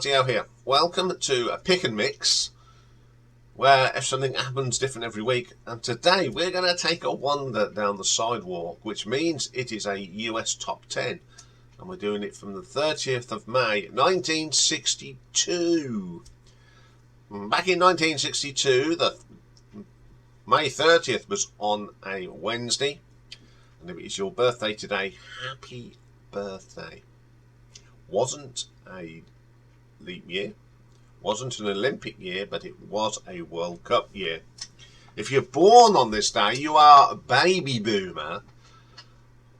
Martio here. Welcome to a pick and mix, where if something happens different every week. And today we're going to take a wander down the sidewalk, which means it is a US top 10. And we're doing it from the 30th of May, 1962. Back in 1962, the May 30th was on a Wednesday. And if it's your birthday today, happy birthday. Wasn't a leap year, wasn't an Olympic year, but it was a World Cup year. If you're born on this day, you are a baby boomer.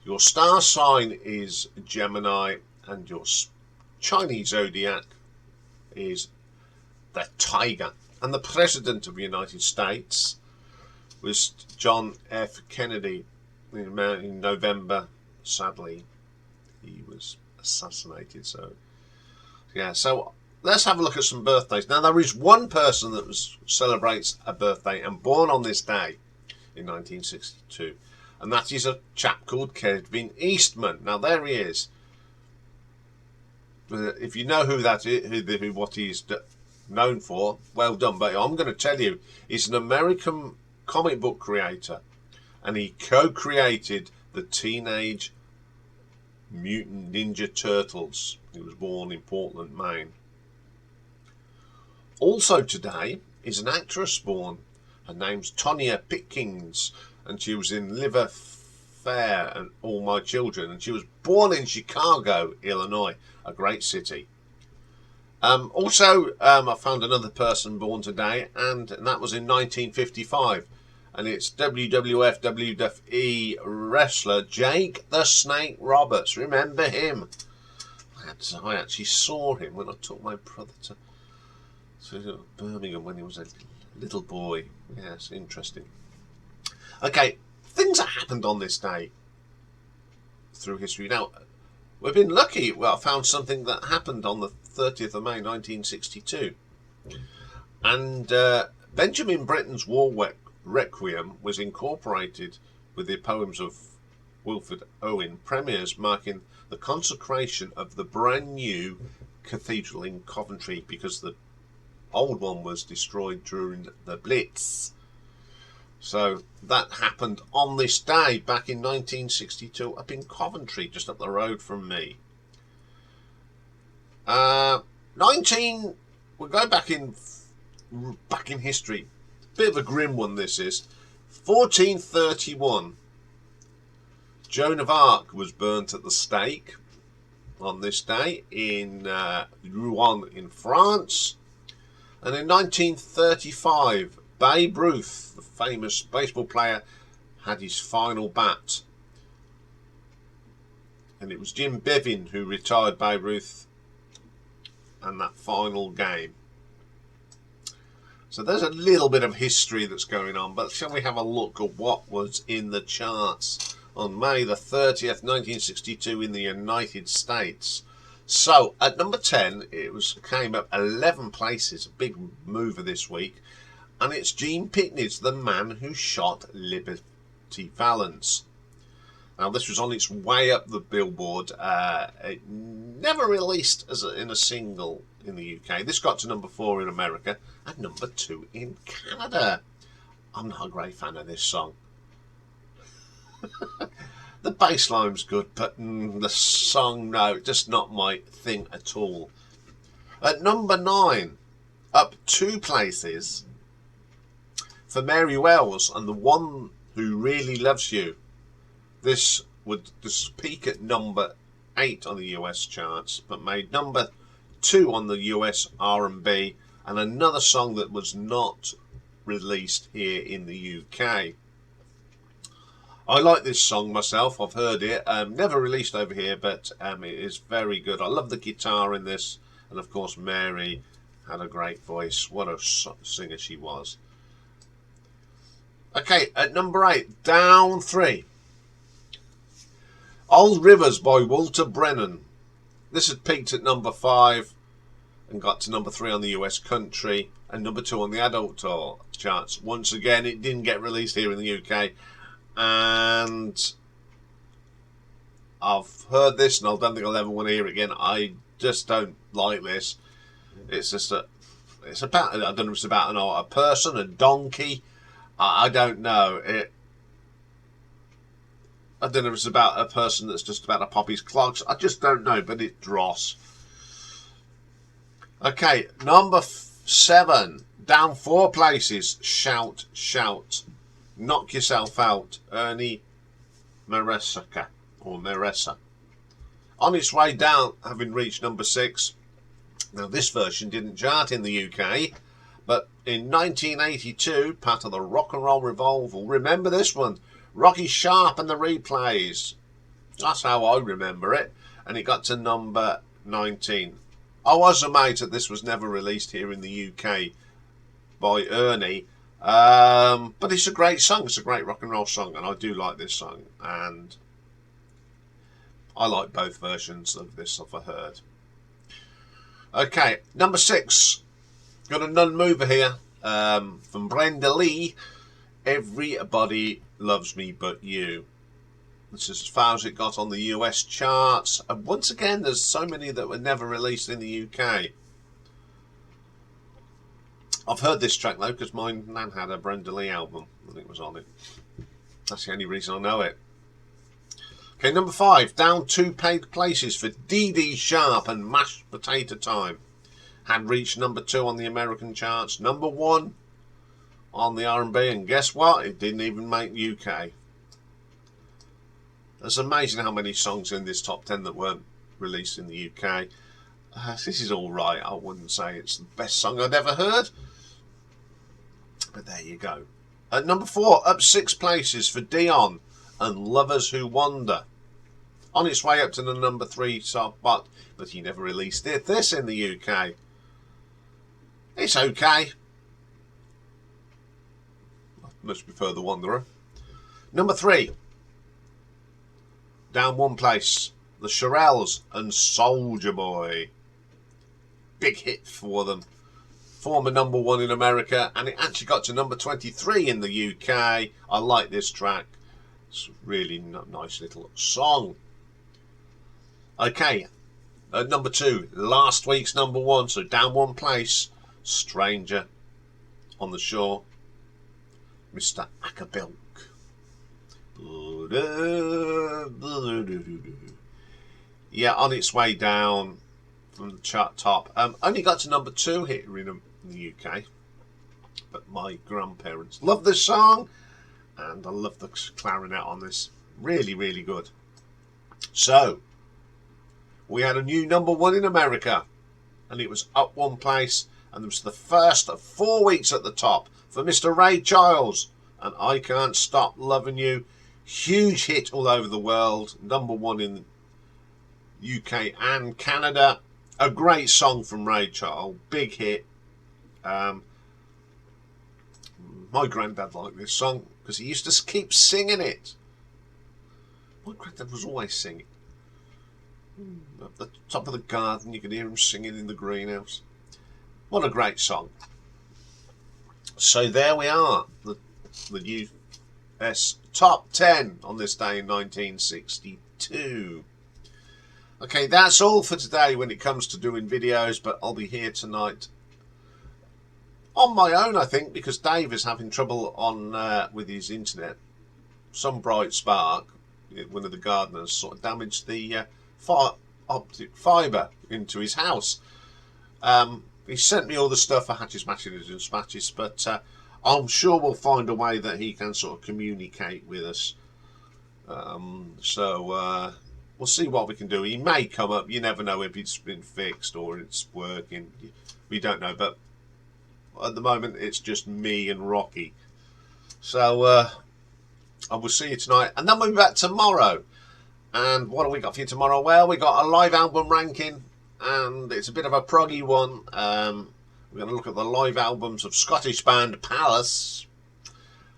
Your star sign is Gemini, and your Chinese zodiac is the Tiger. And the President of the United States was John F. Kennedy. In November, sadly, he was assassinated. So let's have a look at some birthdays. Now, there is one person that celebrates a birthday and born on this day in 1962, and that is a chap called Kevin Eastman. Now, there he is. If you know who that is, what he's known for, well done. But I'm going to tell you, he's an American comic book creator, and he co-created the Teenage Mutant Ninja Turtles. He was born in Portland, Maine. Also today is an actress born. Her name's Tonya Pickens, and she was in Live Fair and All My Children, and she was born in Chicago, Illinois, a great city. I found another person born today, and that was in 1955. And it's WWF WWE wrestler Jake the Snake Roberts. Remember him? I actually saw him when I took my brother to Birmingham when he was a little boy. Yes, interesting. Okay, things that happened on this day through history. Now, we've been lucky. Well, I found something that happened on the 30th of May 1962. And Benjamin Britten's War Requiem was incorporated with the poems of Wilfred Owen premieres, marking the consecration of the brand new cathedral in Coventry, because the old one was destroyed during the Blitz. So that happened on this day back in 1962 up in Coventry, just up the road from me. We'll go back in history. Bit of a grim one this is. 1431. Joan of Arc was burnt at the stake on this day in Rouen in France. And in 1935, Babe Ruth, the famous baseball player, had his final bat. And it was Jim Bevan who retired Babe Ruth in that final game. So there's a little bit of history that's going on, but shall we have a look at what was in the charts on May the 30th, 1962 in the United States. So at number 10, came up 11 places, a big mover this week, and it's Gene Pitney's The Man Who Shot Liberty Valance. Now, this was on its way up the Billboard. It never released in a single in the UK. This got to number 4 in America and number 2 in Canada. I'm not a great fan of this song. The bass line's good, but the song, no, just not my thing at all. At number 9, up 2 places for Mary Wells and The One Who Really Loves You. This would peak at number 8 on the US charts, but made number 2 on the US R&B, and another song that was not released here in the UK. I like this song myself. I've heard it. Never released over here, but it is very good. I love the guitar in this, and of course Mary had a great voice. What a singer she was. Okay, at number 8, down 3. Old Rivers by Walter Brennan. This had peaked at number 5 and got to number 3 on the US country and number 2 on the adult charts. Once again, it didn't get released here in the UK, and I've heard this and I don't think I'll ever want to hear it again. I just don't like this. It's just it's about, I don't know if it's about a person, a donkey. I don't know. I don't know if it's about a person that's just about to pop his clogs. I just don't know, but it's dross. Okay, number 7. Down 4 places. Shout, shout. Knock yourself out. Ernie Meressa. Or Meressa. On its way down, having reached number 6. Now, this version didn't chart in the UK, but in 1982, part of the Rock and Roll Revival. Remember this one? Rocky Sharp and the Replays. That's how I remember it. And it got to number 19. I was amazed that this was never released here in the UK by Ernie. But it's a great song. It's a great rock and roll song, and I do like this song. And I like both versions of this I've heard. Okay, number 6. Got a non-mover here from Brenda Lee. Everybody Loves Me But You. This is as far as it got on the US charts. And once again, there's so many that were never released in the UK. I've heard this track though, because my nan had a Brenda Lee album and it was on it. That's the only reason I know it. Okay, number 5. Down 2 paid places for Dee Dee Sharp and Mashed Potato Time. Had reached number 2 on the American charts. Number 1 on the R&B. And guess what? It didn't even make UK. It's amazing how many songs in this top 10 that weren't released in the UK. This is alright. I wouldn't say it's the best song I'd ever heard. But there you go. At number 4, up 6 places for Dion and Lovers Who Wander. On its way up to the number 3 spot, but he never released this in the UK. It's okay. I much prefer The Wanderer. Number 3. Down 1 place. The Shirelles and Soulja Boy. Big hit for them. Former number 1 in America, and it actually got to number 23 in the UK. I like this track. It's a really nice little song. Okay, at number 2, last week's number 1, so down 1 place. Stranger on the Shore, Mr. Acapulco. Yeah, on its way down from the chart top. Only got to number 2 here in the UK, but my grandparents love this song, and I love the clarinet on this. Really, really good. So, we had a new number 1 in America, and it was up 1 place, and it was the first of 4 weeks at the top for Mr. Ray Charles, and I Can't Stop Loving You. Huge hit all over the world, number 1 in the UK and Canada. A great song from Ray Charles, big hit. My granddad liked this song because he used to keep singing it. My granddad was always singing. At the top of the garden, you could hear him singing in the greenhouse. What a great song. So there we are, the US top 10 on this day in 1962. Okay, that's all for today when it comes to doing videos, but I'll be here tonight on my own, I think, because Dave is having trouble on with his internet. Some bright spark, one of the gardeners, sort of damaged the optic fibre into his house. He sent me all the stuff for Hatches, Matches and Smatches, but I'm sure we'll find a way that he can sort of communicate with us. We'll see what we can do. He may come up. You never know if it's been fixed or it's working. We don't know, but at the moment it's just me and Rocky. So I will see you tonight, and then we'll be back tomorrow. And what have we got for you tomorrow? Well, we got a live album ranking, and it's a bit of a proggy one. We're going to look at the live albums of Scottish band Palace.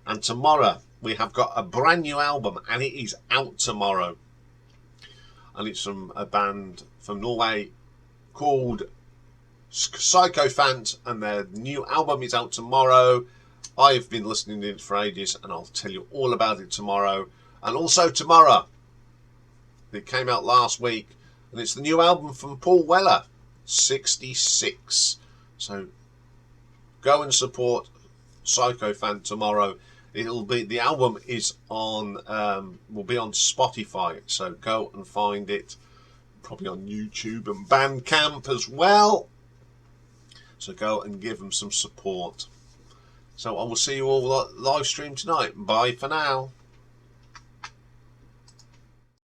And tomorrow we have got a brand new album, and it is out tomorrow. And it's from a band from Norway called Psychophant, and their new album is out tomorrow. I've been listening to it for ages, and I'll tell you all about it tomorrow. And also tomorrow, it came out last week, and it's the new album from Paul Weller, 66. So go and support Psycho Fan tomorrow. It'll be, the album is on will be on Spotify, so go and find it, probably on YouTube and Bandcamp as well. So go and give them some support. So I will see you all live stream tonight. Bye for now.